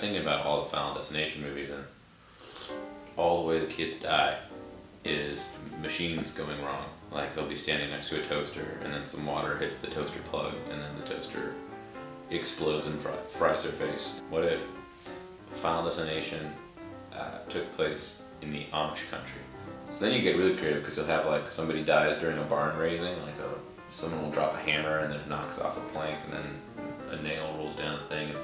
thinking about all the Final Destination movies, and all the way the kids die is machines going wrong. Like they'll be standing next to a toaster, and then some water hits the toaster plug, and then the toaster explodes and fries their face. What if Final Destination took place in the Amish country? So then you get really creative, because you'll have like somebody dies during a barn raising, like someone will drop a hammer and then it knocks off a plank, and then a nail rolls down the thing.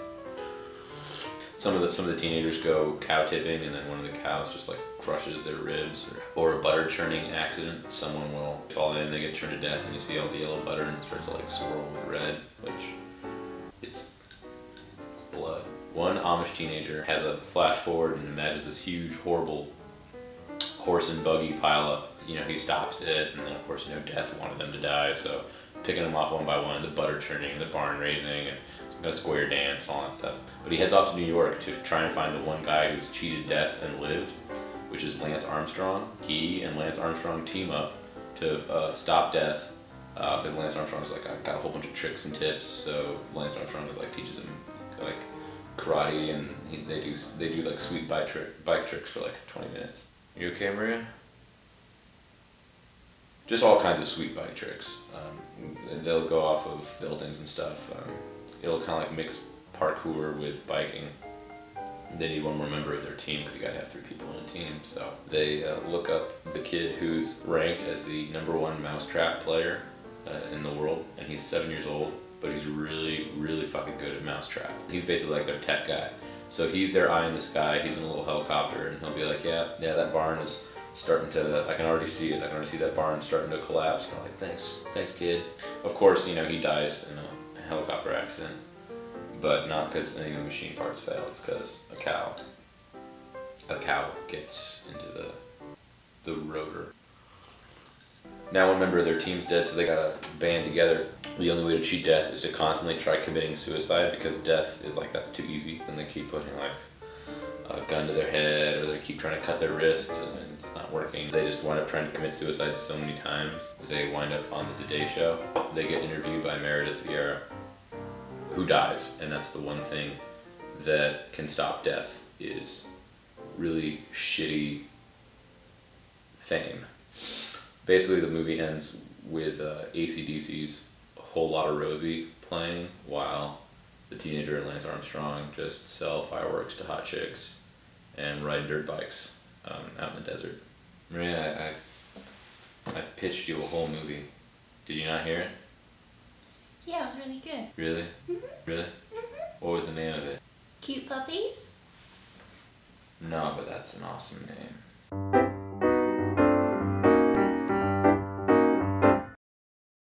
Some of the teenagers go cow tipping, and then one of the cows just like crushes their ribs, or a butter churning accident. Someone will fall in, they get churned to death, and you see all the yellow butter and it starts to like swirl with red, which it's blood. One Amish teenager has a flash forward and imagines this huge, horrible horse and buggy pile up. You know, he stops it, and then of course, Death wanted them to die, so picking them off one by one, the butter churning, the barn raising, and some kind of square dance, and all that stuff. But he heads off to New York to try and find the one guy who's cheated death and lived, which is Lance Armstrong. He and Lance Armstrong team up to stop death, because Lance Armstrong's like got a whole bunch of tricks and tips. So Lance Armstrong like teaches him like karate, and they do like sweet bike tricks for like 20 minutes. You okay, Maria? Just all kinds of sweet bike tricks. They'll go off of buildings and stuff. It'll kind of like mix parkour with biking. They need one more member of their team, because you gotta have 3 people in a team. So they look up the kid who's ranked as the #1 mousetrap player in the world, and he's 7 years old, but he's really, really fucking good at mousetrap. He's basically like their tech guy. So he's their eye in the sky. He's in a little helicopter, and he'll be like, yeah, that barn is starting to, I can already see it. I can already see that barn starting to collapse. Kind of like, thanks, kid. Of course, he dies in a helicopter accident, but not because any of the machine parts fail. It's because a cow gets into the rotor. Now one member of their team's dead, so they gotta band together. The only way to cheat death is to constantly try committing suicide, because death is like, that's too easy. And they keep putting like a gun to their head, or they keep trying to cut their wrists, and it's not working. They just wind up trying to commit suicide so many times. They wind up on the Today Show. They get interviewed by Meredith Vieira, who dies. And that's the one thing that can stop death, is really shitty fame. Basically, the movie ends with AC/DC's Whole Lotta Rosie playing, while the teenager and Lance Armstrong just sell fireworks to hot chicks and ride dirt bikes out in the desert. Maria, I pitched you a whole movie. Did you not hear it? Yeah, it was really good. Really? Mm-hmm. Really? Mm-hmm. What was the name of it? Cute Puppies? No, but that's an awesome name.